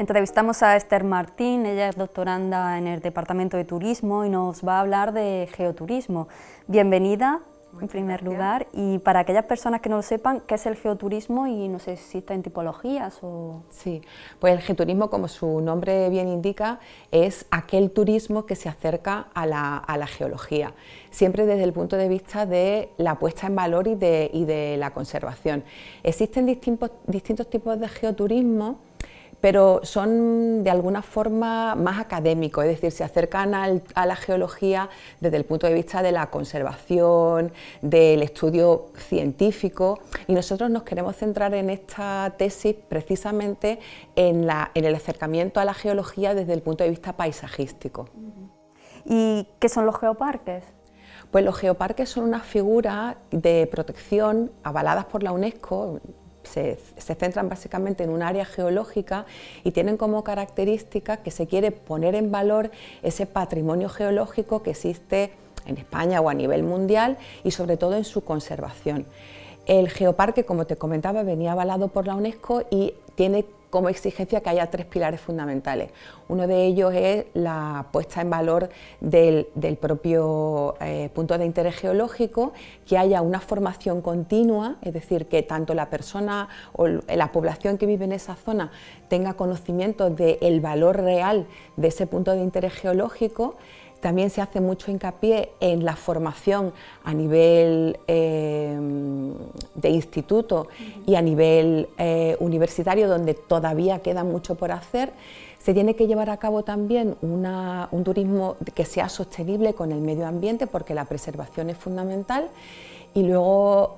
Entrevistamos a Esther Martín, ella es doctoranda en el Departamento de Turismo y nos va a hablar de geoturismo. Bienvenida, en primer lugar, y para aquellas personas que no lo sepan, ¿qué es el geoturismo? Y no sé si está en tipologías o... Sí, pues el geoturismo, como su nombre bien indica, es aquel turismo que se acerca a la geología, siempre desde el punto de vista de la puesta en valor y de la conservación. Existen distintos tipos de geoturismo, pero son de alguna forma más académicos, es decir, se acercan a la geología desde el punto de vista de la conservación, del estudio científico, y nosotros nos queremos centrar en esta tesis precisamente en el acercamiento a la geología desde el punto de vista paisajístico. ¿Y qué son los geoparques? Pues los geoparques son unas figuras de protección avaladas por la UNESCO. Se centran básicamente en un área geológica y tienen como característica que se quiere poner en valor ese patrimonio geológico que existe en España o a nivel mundial y sobre todo en su conservación. El geoparque, como te comentaba, venía avalado por la UNESCO y tiene como exigencia que haya tres pilares fundamentales. Uno de ellos es la puesta en valor del propio punto de interés geológico, que haya una formación continua, es decir, que tanto la persona o la población que vive en esa zona tenga conocimiento del valor real de ese punto de interés geológico. También se hace mucho hincapié en la formación a nivel de instituto y a nivel universitario, donde todavía queda mucho por hacer. Se tiene que llevar a cabo también un turismo que sea sostenible con el medio ambiente, porque la preservación es fundamental. Y luego,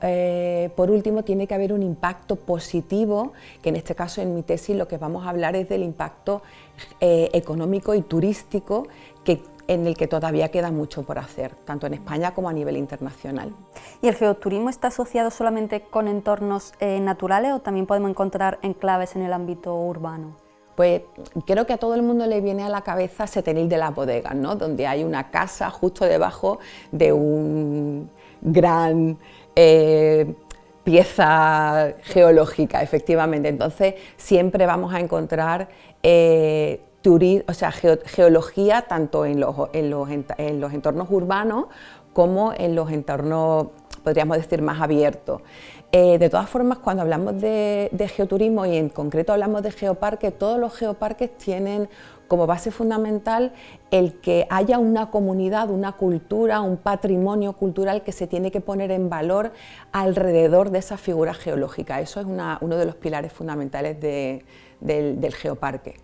por último, tiene que haber un impacto positivo, que en este caso en mi tesis lo que vamos a hablar es del impacto económico y turístico en el que todavía queda mucho por hacer, tanto en España como a nivel internacional. ¿Y el geoturismo está asociado solamente con entornos naturales o también podemos encontrar enclaves en el ámbito urbano? Pues creo que a todo el mundo le viene a la cabeza Setenil de las Bodegas, ¿no? Donde hay una casa justo debajo de un gran pieza geológica, efectivamente. Entonces siempre vamos a encontrar geología tanto en los entornos urbanos como en los entornos, podríamos decir, más abiertos. De todas formas, cuando hablamos de geoturismo y en concreto hablamos de geoparques, todos los geoparques tienen como base fundamental el que haya una comunidad, una cultura, un patrimonio cultural que se tiene que poner en valor alrededor de esa figura geológica. Eso es uno de los pilares fundamentales del geoparque.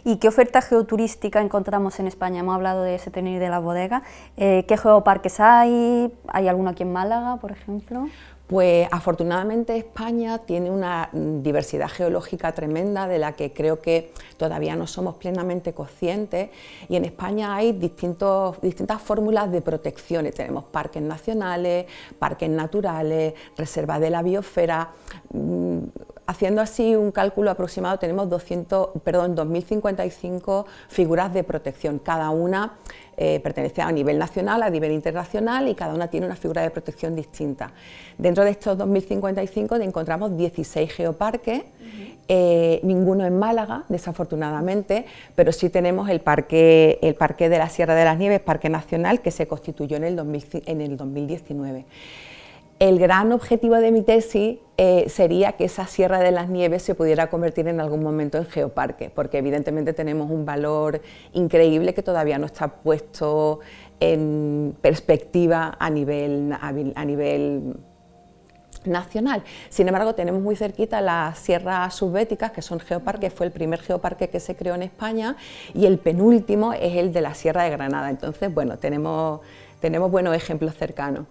¿Y qué oferta geoturística encontramos en España? Hemos hablado de Setenil de la Bodega. ¿Qué geoparques hay? ¿Hay alguno aquí en Málaga, por ejemplo? Pues afortunadamente España tiene una diversidad geológica tremenda de la que creo que todavía no somos plenamente conscientes, y en España hay distintas fórmulas de protecciones. Tenemos parques nacionales, parques naturales, reservas de la biosfera. Haciendo así un cálculo aproximado, tenemos 2055 figuras de protección, cada una pertenece a nivel nacional, a nivel internacional, y cada una tiene una figura de protección distinta. Dentro de estos 2055 encontramos 16 geoparques, ninguno en Málaga, desafortunadamente, pero sí tenemos el parque de la Sierra de las Nieves, parque nacional, que se constituyó en el 2019. El gran objetivo de mi tesis sería que esa Sierra de las Nieves se pudiera convertir en algún momento en geoparque, porque evidentemente tenemos un valor increíble que todavía no está puesto en perspectiva a nivel nacional. Sin embargo, tenemos muy cerquita las sierras subbéticas, que son geoparques. Fue el primer geoparque que se creó en España, y el penúltimo es el de la Sierra de Granada. Entonces, bueno, tenemos buenos ejemplos cercanos.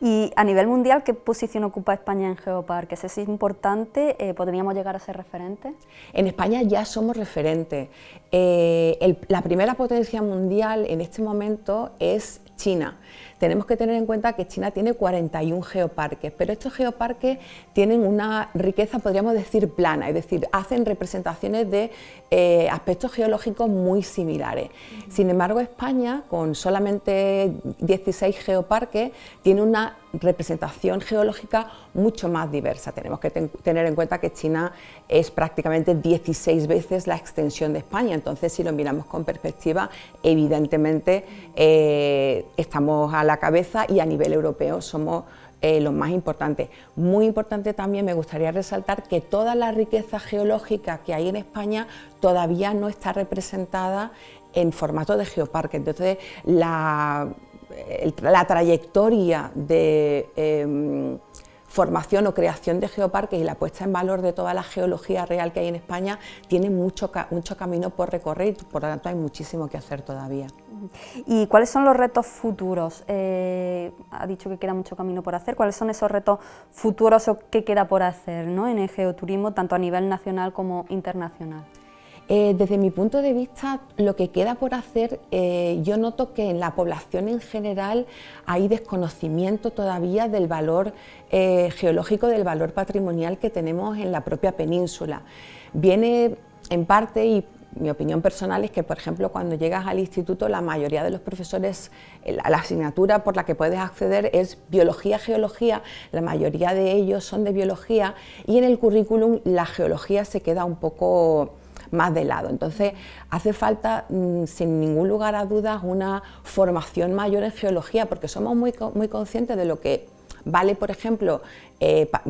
Y a nivel mundial, ¿qué posición ocupa España en geoparques? ¿Es importante? ¿Podríamos llegar a ser referentes? En España ya somos referentes. La primera potencia mundial en este momento es China. Tenemos que tener en cuenta que China tiene 41 geoparques, pero estos geoparques tienen una riqueza, podríamos decir, plana, es decir, hacen representaciones de aspectos geológicos muy similares. Sin embargo, España, con solamente 16 geoparques, tiene una representación geológica mucho más diversa. Tenemos que tener en cuenta que China es prácticamente 16 veces la extensión de España, entonces si lo miramos con perspectiva, evidentemente estamos a la cabeza y a nivel europeo somos los más importantes. Muy importante también me gustaría resaltar que toda la riqueza geológica que hay en España todavía no está representada en formato de geoparque. Entonces la trayectoria de formación o creación de geoparques y la puesta en valor de toda la geología real que hay en España tiene mucho camino por recorrer, por lo tanto hay muchísimo que hacer todavía. ¿Y cuáles son los retos futuros? Ha dicho que queda mucho camino por hacer. ¿Cuáles son esos retos futuros o qué queda por hacer, ¿no?, en el geoturismo, tanto a nivel nacional como internacional? Desde mi punto de vista, lo que queda por hacer, yo noto que en la población en general hay desconocimiento todavía del valor geológico, del valor patrimonial que tenemos en la propia península. Viene en parte, y mi opinión personal es que, por ejemplo, cuando llegas al instituto, la mayoría de los profesores, la asignatura por la que puedes acceder es biología, geología, la mayoría de ellos son de biología, y en el currículum la geología se queda un poco más de lado. Entonces hace falta, sin ningún lugar a dudas, una formación mayor en geología, porque somos muy conscientes de lo que vale, por ejemplo,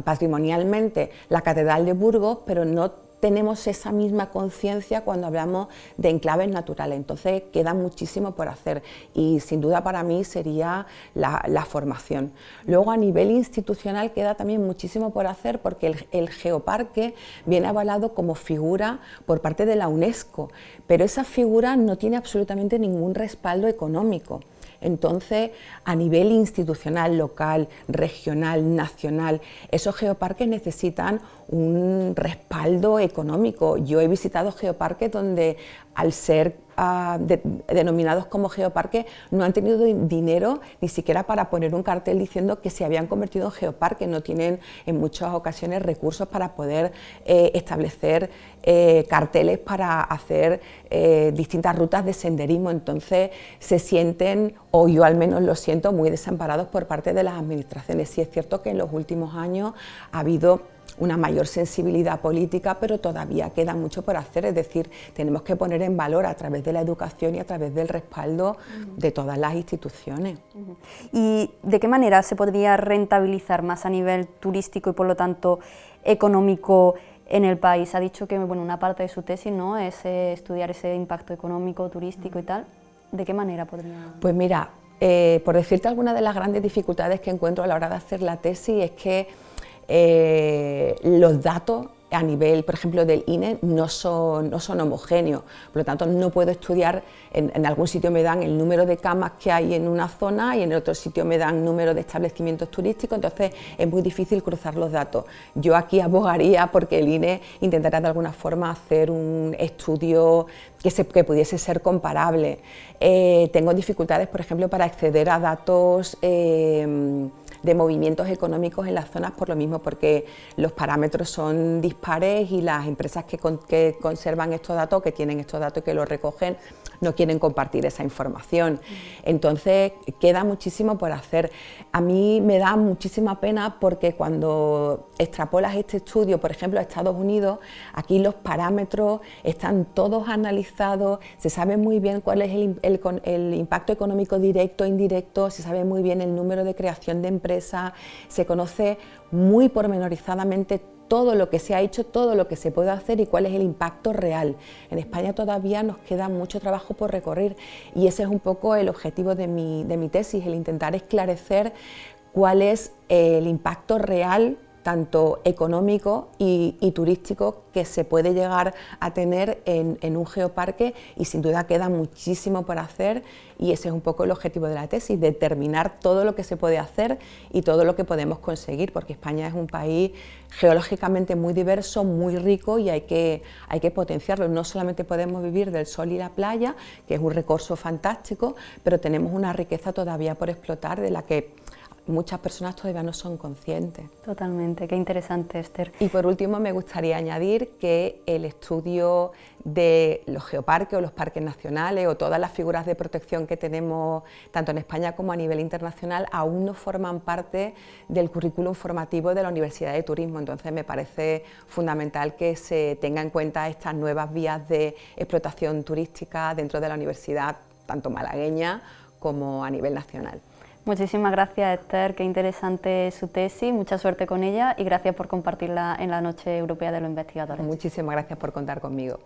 patrimonialmente la Catedral de Burgos, pero no tenemos esa misma conciencia cuando hablamos de enclaves naturales. Entonces queda muchísimo por hacer y sin duda para mí sería la formación. Luego a nivel institucional queda también muchísimo por hacer, porque el geoparque viene avalado como figura por parte de la UNESCO, pero esa figura no tiene absolutamente ningún respaldo económico. Entonces, a nivel institucional, local, regional, nacional, esos geoparques necesitan un respaldo económico. Yo he visitado geoparques donde, al ser denominados como geoparques, no han tenido dinero ni siquiera para poner un cartel diciendo que se habían convertido en geoparques. No tienen en muchas ocasiones recursos para poder establecer carteles para hacer distintas rutas de senderismo. Entonces se sienten, o yo al menos lo siento, muy desamparados por parte de las administraciones. Sí es cierto que en los últimos años ha habido una mayor sensibilidad política, pero todavía queda mucho por hacer, es decir, tenemos que poner en valor a través de la educación y a través del respaldo de todas las instituciones. ¿Y de qué manera se podría rentabilizar más a nivel turístico y por lo tanto económico en el país? Ha dicho que una parte de su tesis, ¿no?, es estudiar ese impacto económico, turístico y tal. ¿De qué manera podría...? Pues mira, por decirte algunas de las grandes dificultades que encuentro a la hora de hacer la tesis es que los datos a nivel, por ejemplo, del INE no son homogéneos, por lo tanto no puedo estudiar, en algún sitio me dan el número de camas que hay en una zona y en otro sitio me dan número de establecimientos turísticos, entonces es muy difícil cruzar los datos. Yo aquí abogaría porque el INE intentara de alguna forma hacer un estudio que pudiese ser comparable. Tengo dificultades, por ejemplo, para acceder a datos de movimientos económicos en las zonas por lo mismo, porque los parámetros son dispares y las empresas que conservan estos datos, que tienen estos datos y que los recogen, no quieren compartir esa información. Entonces queda muchísimo por hacer. A mí me da muchísima pena porque cuando extrapolas este estudio, por ejemplo, a Estados Unidos, aquí los parámetros están todos analizados, se sabe muy bien cuál es el impacto económico directo e indirecto, se sabe muy bien el número de creación de empresas, se conoce muy pormenorizadamente todo lo que se ha hecho, todo lo que se puede hacer y cuál es el impacto real. En España todavía nos queda mucho trabajo por recorrer y ese es un poco el objetivo de mi tesis, el intentar esclarecer cuál es el impacto real, tanto económico y turístico, que se puede llegar a tener en un geoparque, y sin duda queda muchísimo por hacer y ese es un poco el objetivo de la tesis, determinar todo lo que se puede hacer y todo lo que podemos conseguir, porque España es un país geológicamente muy diverso, muy rico y hay que potenciarlo. No solamente podemos vivir del sol y la playa, que es un recurso fantástico, pero tenemos una riqueza todavía por explotar de la que muchas personas todavía no son conscientes. Totalmente, qué interesante, Esther. Y por último me gustaría añadir que el estudio de los geoparques o los parques nacionales o todas las figuras de protección que tenemos tanto en España como a nivel internacional aún no forman parte del currículum formativo de la Universidad de Turismo, entonces me parece fundamental que se tenga en cuenta estas nuevas vías de explotación turística dentro de la universidad, tanto malagueña como a nivel nacional. Muchísimas gracias, Esther, qué interesante su tesis, mucha suerte con ella y gracias por compartirla en la Noche Europea de los Investigadores. Muchísimas gracias por contar conmigo.